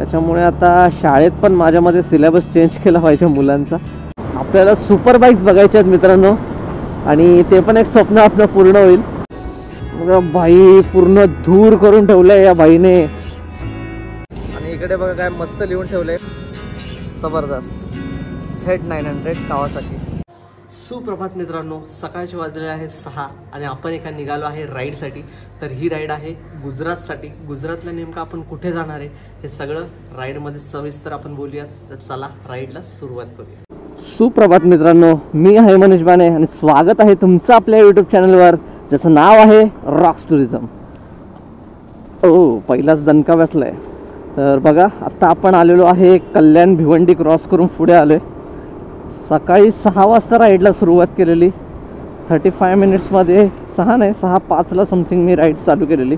त्याच्यामुळे आता शाळेत पण माझ्यामध्ये सिलेबस चेंज केला पाहिजे मुलांचा. आपल्याला सुपर बाईक्स बघायचे आहेत मित्रांनो, आणि ते पण एक स्वप्न आपलं पूर्ण होईल. बाई पूर्ण धूर करून ठेवलंय या बाईने. आणि इकडे बघा काय मस्त लिहून ठेवलंय, जबरदस्त Z900 कावासाकी. सुप्रभात मित्रांनो, सकाळचे वाजले आहे 6 आणि आपण एका निघालो आहे राईडसाठी. तर ही राईड आहे गुजरातसाठी. गुजरातला नेमकं आपण कुठे जाणार आहे हे सगळं राईडमध्ये सविस्तर आपण बोलूयात. तर चला राईडला सुरुवात करूया. सुप्रभात मित्रांनो, मी आहे मनीष बाने आणि स्वागत आहे तुमचं आपल्या यूट्यूब चॅनलवर ज्याचं नाव आहे रॉक्स टुरिझम. पहिलाच दणका बसलाय. तर बघा आता आपण आलेलो आहे कल्याण भिवंडी क्रॉस करून पुढे आलोय. सकाळी 6 वाजता राईडला सुरुवात केलेली. 35 मिनिट्समध्ये 6:05ला समथिंग मी राईड चालू केलेली.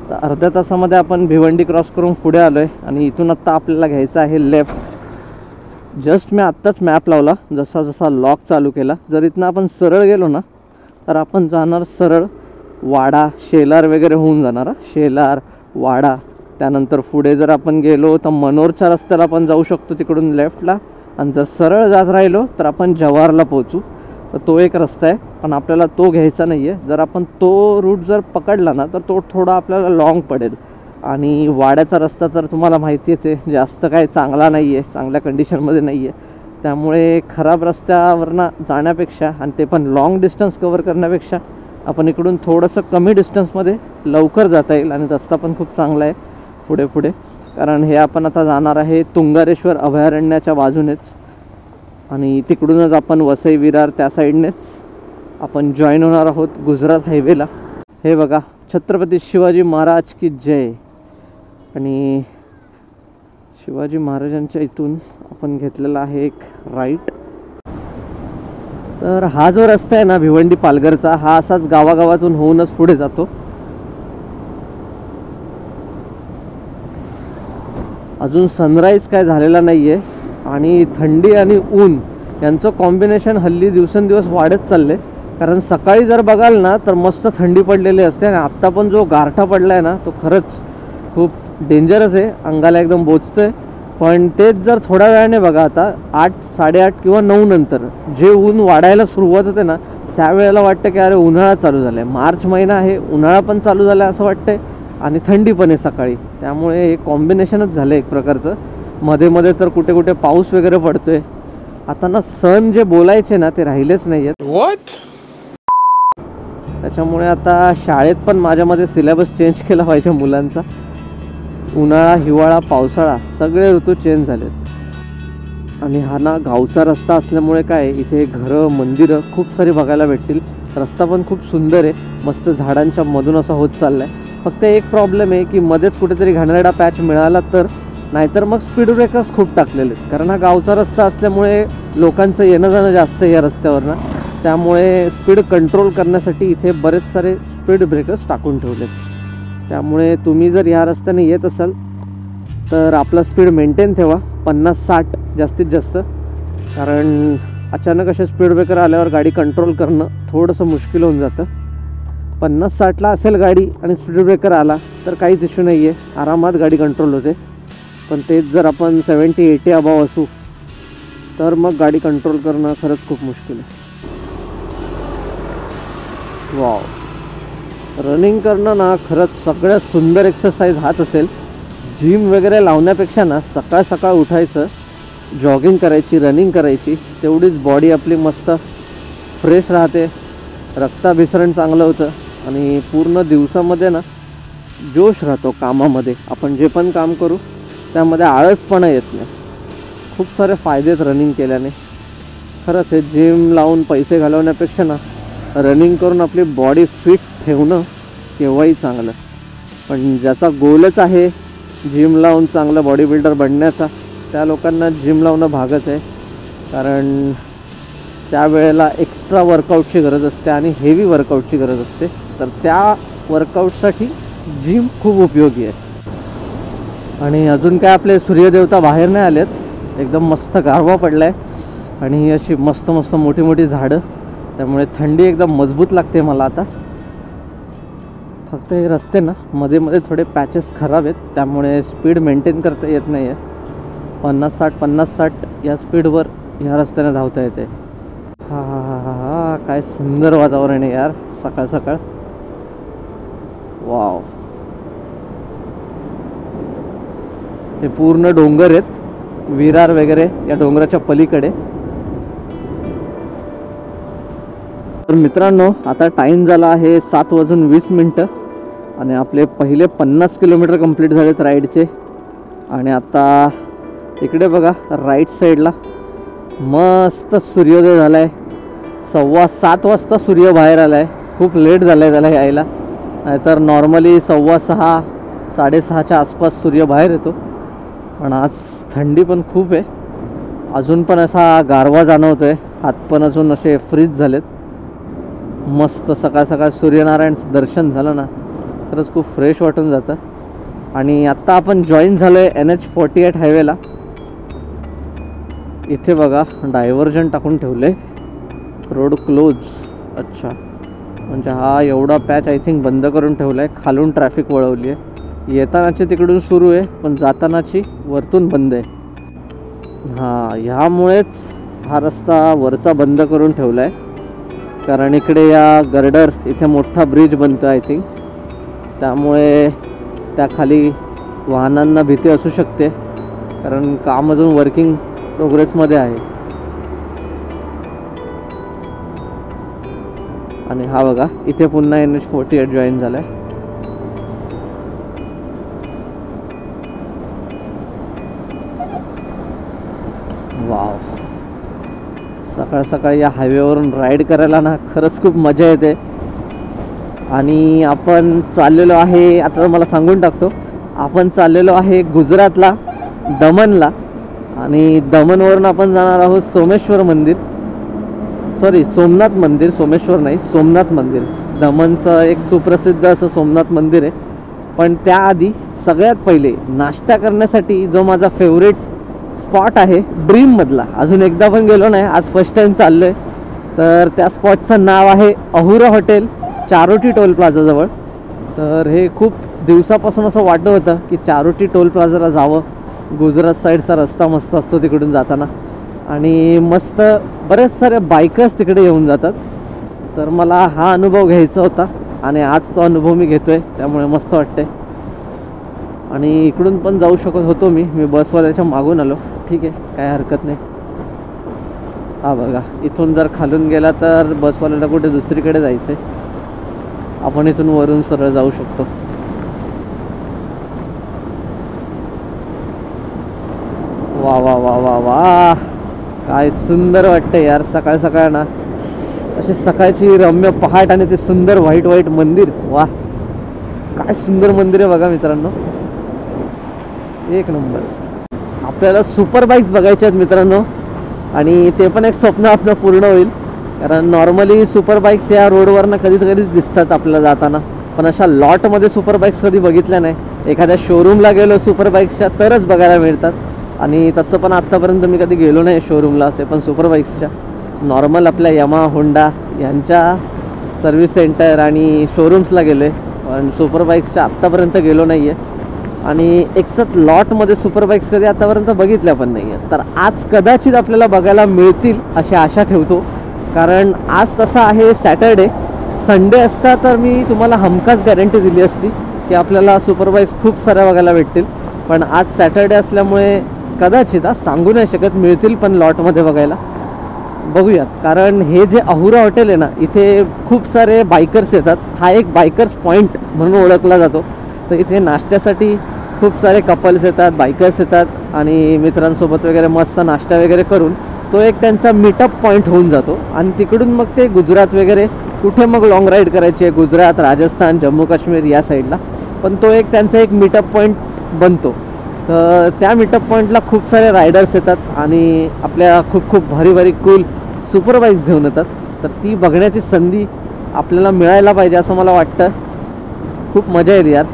तर अर्ध्या तासामध्ये आपण भिवंडी क्रॉस करून पुढे आलोय आणि इथून आत्ता आपल्याला घ्यायचं आहे लेफ्ट. जस्ट मी आत्ताच मॅप लावला, जसा जसा लॉक चालू केला. जर इथनं आपण सरळ गेलो ना तर आपण जाणार सरळ वाडा शेलार वगैरे होऊन जाणार. शेलार वाडा, त्यानंतर पुढे जर आपण गेलो तर मनोरच्या रस्त्याला आपण जाऊ शकतो तिकडून लेफ्टला. आणि जर सरळ जात राहिलो तर आपण जव्हारला पोहोचू. तर तो एक रस्ता आहे, पण आपल्याला तो घ्यायचा नाही आहे. जर आपण तो रूट जर पकडला ना तर तो थोडा आपल्याला लाँग पडेल. आणि वाड्याचा रस्ता तर तुम्हाला माहितीच आहे, जास्त काही चांगला नाही आहे, चांगल्या कंडिशनमध्ये नाही आहे. त्यामुळे खराब रस्त्यावरनं जाण्यापेक्षा आणि ते पण लाँग डिस्टन्स कवर करण्यापेक्षा आपण इकडून थोडंसं कमी डिस्टन्समध्ये लवकर जाता येईल. आणि रस्ता पण खूप चांगला आहे पुढे पुढे, कारण हे आपण आता जाणार आहे तुंगारेश्वर अभयारण्याच्या बाजूनेच. आणि तिकडूनच आपण वसई विरार त्या साईडनेच आपण जॉईन होणार आहोत गुजरात हायवेला. हे बघा, छत्रपती शिवाजी महाराज की जय. आणि शिवाजी महाराजांच्या इथून आपण घेतलेला आहे एक राईट. तर हा जो रस्ता आहे ना भिवंडी पालघरचा, हा असाच गावागावातून होऊनच पुढे जातो. अजून सनराईज काय झालेला नाही आहे आणि थंडी आणि ऊन यांचं कॉम्बिनेशन हल्ली दिवसेंदिवस वाढत चालले. कारण सकाळी जर बघाल ना तर मस्त थंडी पडलेली असते आणि आत्ता पण जो गारठा पडला आहे ना तो खरंच खूप डेंजरस आहे, अंगाला एकदम बोचतोय. पण तेच जर थोड्या वेळाने बघा, आता 8, 8:30 किंवा 9 नंतर जे ऊन वाढायला सुरुवात होते ना त्यावेळेला वाटतं की अरे उन्हाळा चालू झाला आहे. मार्च महिना आहे, उन्हाळा पण चालू झाला आहे असं वाटतंय आणि थंडी पण आहे सकाळी. त्यामुळे हे कॉम्बिनेशनच झालं एक प्रकारचं. मध्ये मध्ये तर कुठे कुठे पाऊस वगैरे पडतोय. आता ना सण जे बोलायचे ना ते राहिलेच नाही आहेत. त्याच्यामुळे आता शाळेत पण माझ्यामध्ये सिलेबस चेंज केला पाहिजे मुलांचा. उन्हाळा, हिवाळा, पावसाळा सगळे ऋतू चेंज झालेत. आणि हा ना गावचा रस्ता असल्यामुळे काय इथे घरं, मंदिरं खूप सारी बघायला भेटतील. रस्ता पण खूप सुंदर आहे, मस्त झाडांच्या मधून असा होत चालला आहे. फक्त एक प्रॉब्लेम आहे की मध्येच कुठेतरी घाणेरडा पॅच मिळाला तर, नाहीतर मग स्पीड ब्रेकर्स खूप टाकलेले आहेत. कारण हा गावचा रस्ता असल्यामुळे लोकांचं येणं जाणं जास्त आहे या रस्त्यावरनं. त्यामुळे स्पीड कंट्रोल करण्यासाठी इथे बरेच सारे स्पीड ब्रेकर्स टाकून ठेवलेत. त्यामुळे तुम्ही जर ह्या रस्त्याने येत असाल तर आपला स्पीड मेंटेन ठेवा, 50-60 जास्तीत जास्त. कारण अचानक असे स्पीड ब्रेकर आल्यावर गाडी कंट्रोल करणं थोडंसं मुश्किल होऊन जातं. 50-60ला असेल गाडी आणि स्पीड ब्रेकर आला तर काहीच इश्यू नाही आहे, आरामात गाडी कंट्रोल होते. पण तेच जर आपण 70-80 अबाव असू तर मग गाडी कंट्रोल करणं खरंच खूप मुश्किल आहे. वाव, रनिंग करणं ना खरंच सगळ्यात सुंदर एक्सरसाइज हाच असेल. जिम वगैरे लावण्यापेक्षा ना सकाळ सकाळ उठायचं, जॉगिंग करायची, रनिंग करायची, तेवढीच बॉडी आपली मस्त फ्रेश राहते, रक्ताभिसरण चांगलं होतं आणि पूर्ण दिवसामध्ये ना जोश राहतो कामामध्ये. आपण जे पण काम करू त्यामध्ये आळसपणा येत नाही. खूप सारे फायदे आहेत रनिंग केल्याने. खरंच हे जिम लावून पैसे घालवण्यापेक्षा ना रनिंग करून आपली बॉडी फिट ठेवणं केव्हाही चांगलं. पण ज्याचा गोलच आहे जिम लावून चांगला बॉडी बिल्डर बनण्याचा, त्या लोकांना जिम लावणं भागच आहे. कारण त्यावेळेला एक्स्ट्रा वर्कआउटची गरज असते आणि हेवी वर्कआउटची गरज असते. तर त्या वर्कआउटसाठी जिम खूप उपयोगी आहे. आणि अजून काय आपले सूर्यदेवता बाहेर नाही आलेत, एकदम मस्त गारवा पडला आहे आणि अशी मस्त मस्त मोठी मोठी झाडं, त्यामुळे थंडी एकदम मजबूत लागते मला. आता फक्त हे रस्ते ना मध्ये मध्ये थोडे पॅचेस खराब आहेत, त्यामुळे स्पीड मेंटेन करता येत नाही आहे. 50-60 या स्पीडवर ह्या रस्त्याने धावता येते. हा हा हा हा हा, काय सुंदर वातावरण आहे यार सकाळ सकाळ. वाव, हे पूर्ण डोंगर आहेत, विरार वगैरे या डोंगराच्या पलीकडे. तर मित्रांनो, आता टाईम झाला आहे 7:20 आणि आपले पहिले 50 किलोमीटर कंप्लीट झालेत राईडचे. आणि आता इकडे बघा राईट साईडला मस्त सूर्योदय झाला आहे. 7:15 वाजता सूर्य बाहेर आला आहे. खूप लेट झाला आहे त्याला यायला, नाहीतर नॉर्मली 6:15 6:30च्या आसपास सूर्य बाहेर येतो. पण आज थंडी पण खूप आहे, अजून पण असा गारवा जाणवतो आहे. हात पण अजून असे फ्रीज झालेत. मस्त सकाळ सकाळ सूर्यनारायणचं दर्शन झालं ना, खरंच खूप फ्रेश वाटून जातं. आणि आत्ता आपण जॉईन झालो आहे NH48 हायवेला. इथे बघा डायव्हर्जन टाकून ठेवलं आहे, रोड क्लोज. अच्छा, म्हणजे हा एवढा पॅच आय थिंक बंद करून ठेवला आहे. खालून ट्रॅफिक वळवली आहे, येतानाची तिकडून सुरू आहे पण जातानाची वरतून बंद आहे. हां, ह्यामुळेच हा रस्ता वरचा बंद करून ठेवला आहे, कारण इकडे या गर्डर इथे मोठा ब्रिज बनतो आय थिंक, त्यामुळे त्याखाली वाहनांना भीती असू शकते, कारण काम अजून वर्किंग प्रोग्रेसमध्ये आहे. आणि हा बघा इथे पुन्हा NH48 जॉईन झाला आहे. वाव, सकाळ सकाळी या हायवेवरून राईड करायला ना खरंच खूप मजा येते. आणि आपण चाललेलो आहे, आता मला सांगून टाकतो, आपण चाललेलो आहे गुजरातला दमनला. आणि दमनवरून आपण जाणार आहोत सोमेश्वर मंदिर, सॉरी सोमनाथ मंदिर, सोमेश्वर नाही सोमनाथ मंदिर. दमनचं एक सुप्रसिद्ध असं सोमनाथ मंदिर आहे. पण त्याआधी सगळ्यात पहिले नाश्ता करण्यासाठी जो माझा फेवरेट स्पॉट आहे ड्रीममधला, अजून एकदा पण गेलो नाही, आज फर्स्ट टाईम चाललो आहे. तर त्या स्पॉटचं नाव आहे अहुरा हॉटेल, चारोटी टोल प्लाझाजवळ. तर हे खूप दिवसापासून असं वाटत होतं की चारोटी टोल प्लाझाला जावं. गुजरात साईडचा रस्ता मस्त असतो तिकडून जाताना, आणि मस्त बरेच सारे बायकर्स तिकडे येऊन जातात. तर मला हा अनुभव घ्यायचा होता आणि आज तो अनुभव मी घेतो आहे, त्यामुळे मस्त वाटते. आणि इकडून पण जाऊ शकत होतो मी बसवाल्याच्या मागून आलो. ठीक आहे, काय हरकत नाही. हा बघा, इथून जर खालून गेला तर बसवाल्याला कुठे दुसरीकडे जायचं आहे, आपण इथून वरून सरळ जाऊ शकतो. वा वा वा वा वा, काय सुंदर वाटतं यार सकाळ सकाळ ना, अशी सकाळची रम्य पहाट आणि ते सुंदर व्हाईट मंदिर. वा, काय सुंदर मंदिर आहे बघा मित्रांनो, एक नंबर. आपल्याला सुपर बाईक्स बघायच्या आहेत मित्रांनो, आणि ते पण एक स्वप्न आपलं पूर्ण होईल, कारण नॉर्मली सुपर बाईक्स या रोडवरनं कधीच दिसतात आपल्याला जाताना, पण अशा लॉटमध्ये सुपर बाईक्स कधी बघितल्या नाही. एखाद्या शोरूमला गेलो सुपर बाईक्सच्या तरच बघायला मिळतात, आणि तसं पण आत्तापर्यंत मी कधी गेलो नाही शोरूमला, ते पण सुपर बाईक्सच्या. नॉर्मल आपल्या यमा होंडा यांच्या सर्व्हिस सेंटर आणि शोरूम्सला गेलो आहे, पण सुपर बाईक्सच्या आत्तापर्यंत गेलो नाही आहे. आणि एकसाथ लॉटमध्ये सुपर बाईक्स कधी आतापर्यंत बघितल्या पण नाही आहेत. तर आज कदाचित आपल्याला बघायला मिळतील अशी आशा ठेवतो, कारण आज तसा आहे सॅटर्डे. संडे असता तर मी तुम्हाला हमखास गॅरंटी दिली असती की आपल्याला सुपर बाईक्स खूप साऱ्या बघायला भेटतील, पण आज सॅटर्डे असल्यामुळे कदाचित सांगू नाही शकत, मिळतील पण लॉटमध्ये बघायला. बघूयात, कारण हे जे अहुरा हॉटेल आहे ना, इथे खूप सारे बायकर्स येतात. हा एक बायकर्स पॉईंट म्हणून ओळखला जातो. तर इथे नाश्त्यासाठी खूप सारे कपल्स येतात, बायकर्स येतात, आणि मित्रांसोबत वगैरे मस्त नाश्ता वगैरे करून तो एक त्यांचा मीटअप पॉईंट होऊन जातो. आणि तिकडून मग ते गुजरात वगैरे कुठे मग लॉंग राईड करायची आहे, गुजरात, राजस्थान, जम्मू काश्मीर या साईडला, पण तो एक त्यांचा एक मीटअप पॉईंट बनतो. तर त्या मीटअप पॉईंटला खूप सारे रायडर्स येतात आणि आपल्या खूप भारी कूल सुपर बाईक्स घेऊन येतात. तर ती बघण्याची संधी आपल्याला मिळायला पाहिजे असं मला वाटतं. खूप मजा येईल यार.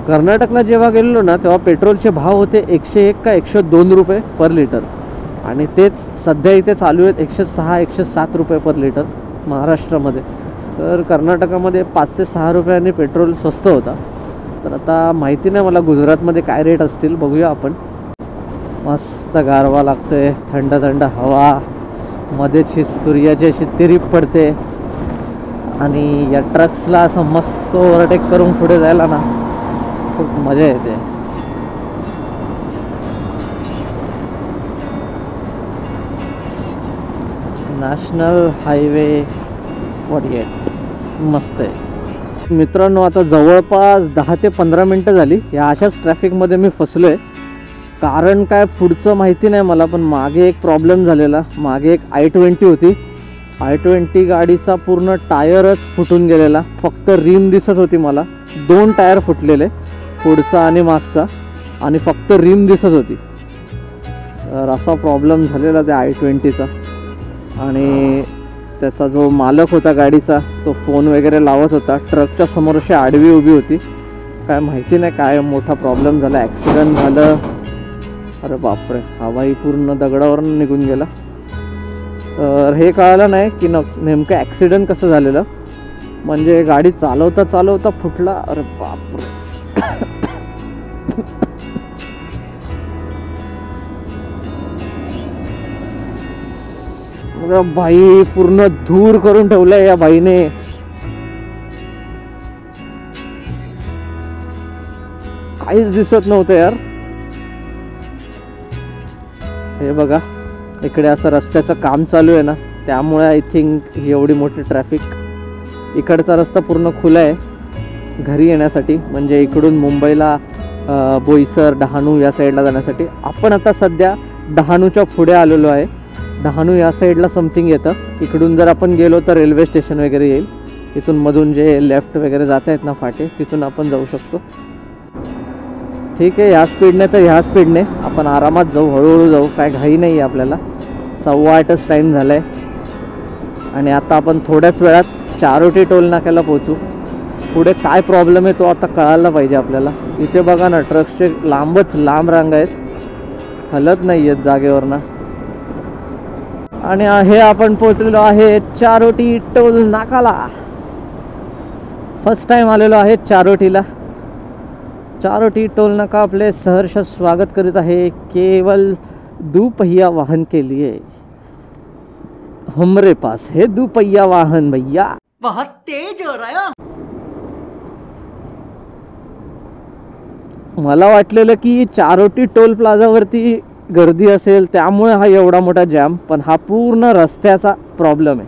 कर्नाटकला जेव्हा गेलेलो ना, तेव्हा पेट्रोलचे भाव होते 101 का 102 रुपये पर लिटर, आणि तेच सध्या इथे चालू आहेत 106-107 रुपये पर लिटर महाराष्ट्रामध्ये. तर कर्नाटकामध्ये 5 ते 6 रुपयांनी पेट्रोल स्वस्त होता. तर आता माहिती नाही मला गुजरातमध्ये काय रेट असतील, बघूया आपण. मस्त गारवा लागतोय, थंड थंड हवा, मध्येच ही सूर्याची अशी तिरीप पडते आणि या ट्रक्सला असं मस्त ओव्हरटेक करून पुढे जायला ना खूप मजा येते. नॅशनल हायवे 48 मस्त आहे मित्रांनो. आता जवळपास 10 ते 15 मिनटं झाली या अशाच ट्रॅफिकमध्ये मी फसलो आहे. कारण काय पुढचं माहिती नाही मला, पण मागे एक प्रॉब्लेम झालेला. मागे एक i20 होती. i20 गाडीचा पूर्ण टायरच फुटून गेलेला. फक्त रिम दिसत होती मला. 2 टायर फुटलेले, पुढचा आणि मागचा, आणि फक्त रिम दिसत होती. तर असा प्रॉब्लेम झालेला त्या i20चा. आणि त्याचा जो मालक होता गाडीचा तो फोन वगैरे लावत होता. ट्रकच्या समोर अशी आडवी उभी होती. काय माहिती नाही काय मोठा प्रॉब्लेम झाला, ॲक्सिडेंट झालं. अरे बापरे, हवाही पूर्ण दगडावरून निघून गेला. तर हे कळालं नाही की नेमकं ॲक्सिडेंट कसं झालेलं. म्हणजे गाडी चालवता चालवता फुटला. अरे बापरे. बाई पूर्ण धूर करून ठेवलाय या बाईने. काहीच दिसत नव्हतं यार. हे बघा, इकडे असं रस्त्याचं काम चालू आहे ना, त्यामुळे आय थिंक एवढी मोठी ट्रॅफिक. इकडचा रस्ता पूर्ण खुला आहे घरी येण्यासाठी, म्हणजे इकडून मुंबईला बोईसर, डहाणू या साईडला जाण्यासाठी. आपण आता सध्या डहाणूच्या पुढे आलेलो आहे. डहाणू या साईडला समथिंग येतं. इकडून जर आपण गेलो तर रेल्वे स्टेशन वगैरे येईल. इथून मधून जे लेफ्ट वगैरे जात आहेत ना फाटे, तिथून आपण जाऊ शकतो. ठीक आहे, ह्या स्पीडने तर ह्या स्पीडने आपण आरामात जाऊ, हळूहळू जाऊ, काय घाई नाही आहे आपल्याला. 8:15 टाईम झाला आहे. आणि आता आपण थोड्याच वेळात चारोटी टोल नाक्याला पोहोचू. पुढे काय प्रॉब्लेम आहे तो आता कळायला पाहिजे आपल्याला. इथे बघा ना, ट्रक्सचे लांबच लांब रांग आहेत, हलत नाही आहेत जागेवरनं. आणि हे आपण पोहोचलेलो आहे चारोटी टोल नाकाला. फर्स्ट टाइम आलेलो आहे चारोटीला. चारोटी टोल नाका आपले सहर्ष स्वागत करीत आहे. केवल दुपहिया वाहन के लिए हमरे पास है दुपहिया वाहन भैया. बहुत तेज हो रहा है. मला वाटलेलं की चारोटी टोल प्लाझावरती गर्दी असेल त्यामुळे हा एवढा मोठा जॅम, पण हा पूर्ण रस्त्याचा प्रॉब्लेम आहे.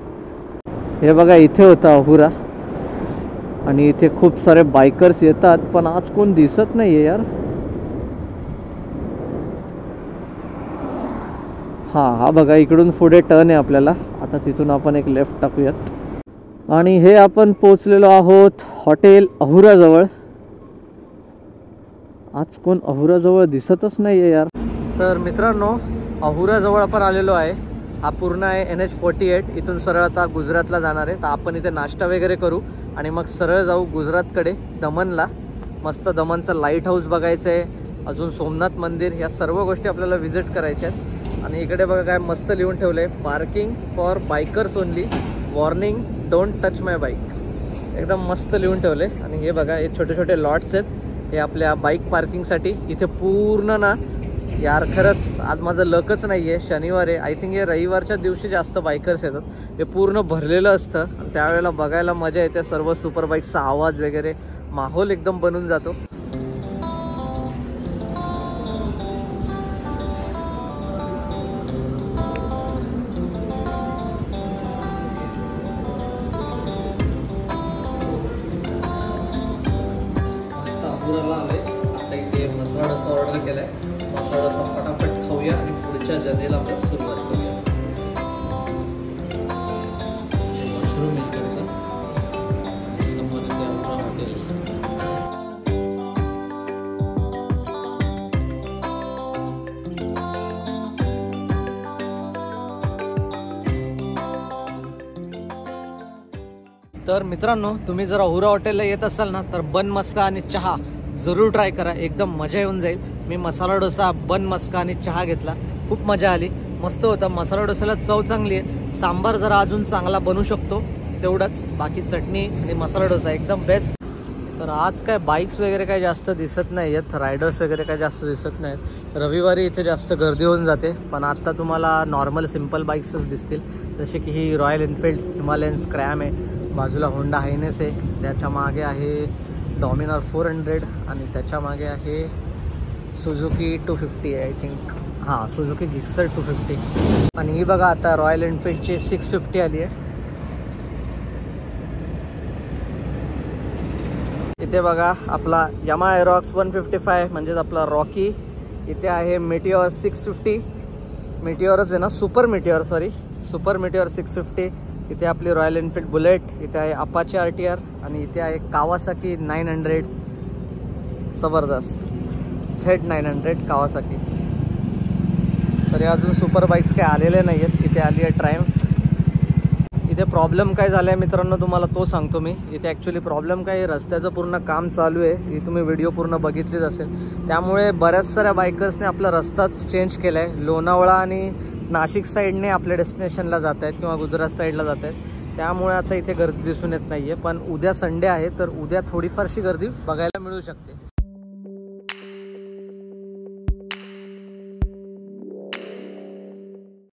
हे बघा, इथे होता अहुरा आणि इथे खूप सारे बायकर्स येतात, पण आज कोण दिसत नाही आहे यार. हा बघा, इकडून पुढे टर्न आहे आपल्याला. आता तिथून आपण एक लेफ्ट टाकूयात. आणि हे आपण पोहोचलेलो आहोत हॉटेल अहुराजवळ. आज कोण अहुराजवळ दिसतच नाही आहे यार. तर मित्रांनो, अहुराजवळ आपण आलेलो आहे. हा पूर्ण आहे NH48. इथून सरळ आता गुजरातला जाणार आहे. तर आपण इथे नाश्ता वगैरे करू आणि मग सरळ जाऊ गुजरातकडे, दमनला. मस्त दमनचं लाईट हाऊस बघायचं आहे, अजून सोमनाथ मंदिर, या सर्व गोष्टी आपल्याला व्हिजिट करायच्या आहेत. आणि इकडे बघा काय मस्त लिहून ठेवलं आहे, parking for bikers only, warning don't touch my bike. एकदम मस्त लिहून ठेवलं आहे. आणि हे बघा, हे छोटे छोटे लॉट्स आहेत, हे आपल्या बाईक पार्किंगसाठी. इथे पूर्ण ना यार, खरंच आज माझं लकच नाही आहे. शनिवार आहे, आय थिंक हे रविवारच्या दिवशी जास्त बायकर्स येतात. हे पूर्ण भरलेलं असतं आणि त्यावेळेला बघायला मजा येते. सर्व सुपर बाईकचा आवाज वगैरे, माहोल एकदम बनून जातो. मस्त अहुराला आलोय. आता इथे मसाला डोसा ऑर्डर केलाय. मसाला डोसा फटाफट खाऊया आणि पुढच्या जर्नीला आपण सुरुवात करूया. मशरूम इकडचा समोर इथे अहुरा हॉटेल. तर मित्रांनो, तुम्ही जर अहुरा हॉटेलला येत असाल ना, तर बन मस्का आणि चहा जरूर ट्राय करा. एकदम मजा येऊन जाईल. मी मसाला डोसा, बन मस्का आणि चहा घेतला. खूप मजा आली, मस्त होता. मसाला डोस्याला चव चांगली आहे. सांबार जरा अजून चांगला बनू शकतो. तेवढंच, बाकी चटणी आणि मसाला डोसा एकदम बेस्ट. तर आज काय बाईक्स वगैरे काय जास्त दिसत नाही आहेत, रायडर्स वगैरे काय जास्त दिसत नाहीत. रविवारी इथे जास्त गर्दी होऊन जाते, पण आता तुम्हाला नॉर्मल सिम्पल बाईक्सच दिसतील. जसे की ही रॉयल एनफील्ड हिमालयन स्क्रॅम आहे, बाजूला होंडा हायनेस आहे, त्याच्या मागे आहे डॉमिनर 400 आणि त्याच्या मागे आहे सुझुकी 250 आहे आय थिंक. हां, सुझुकी जिक्सर 250. आणि ही बघा आता रॉयल एनफील्डची 650 आली आहे. इथे बघा आपला यामा एरॉक्स 155 म्हणजेच आपला रॉकी. इथे आहे मेटिओर 650, मेटिओरच आहे ना, सुपर मेटिओर, सॉरी सुपर मेटिओर 650. इथे आपली रॉयल एनफील्ड बुलेट, इथे आहे अपाचे RTR आणि इथे आहे कावासाकी 900 जबरदस्त Z900 कावासाकी. तरी अजून सुपर बाईक्स काय आलेले नाही आहेत. इथे आली आहे ट्रायम्फ. इथे प्रॉब्लेम काय झाला आहे मित्रांनो तुम्हाला तो सांगतो मी. इथे ॲक्च्युली प्रॉब्लेम काय, रस्त्याचं पूर्ण काम चालू आहे. ही तुम्ही व्हिडिओ पूर्ण बघितलीच असेल. त्यामुळे बऱ्याच साऱ्या बायकर्सने आपला रस्ताच चेंज केला आहे. लोणावळा आणि नाशिक साईडने आपल्या डेस्टिनेशनला जात आहेत किंवा गुजरात साईडला जात आहेत. त्यामुळे आता इथे गर्दी दिसून येत नाही आहे. पण उद्या संडे आहे, तर उद्या थोडीफारशी गर्दी बघायला मिळू शकते.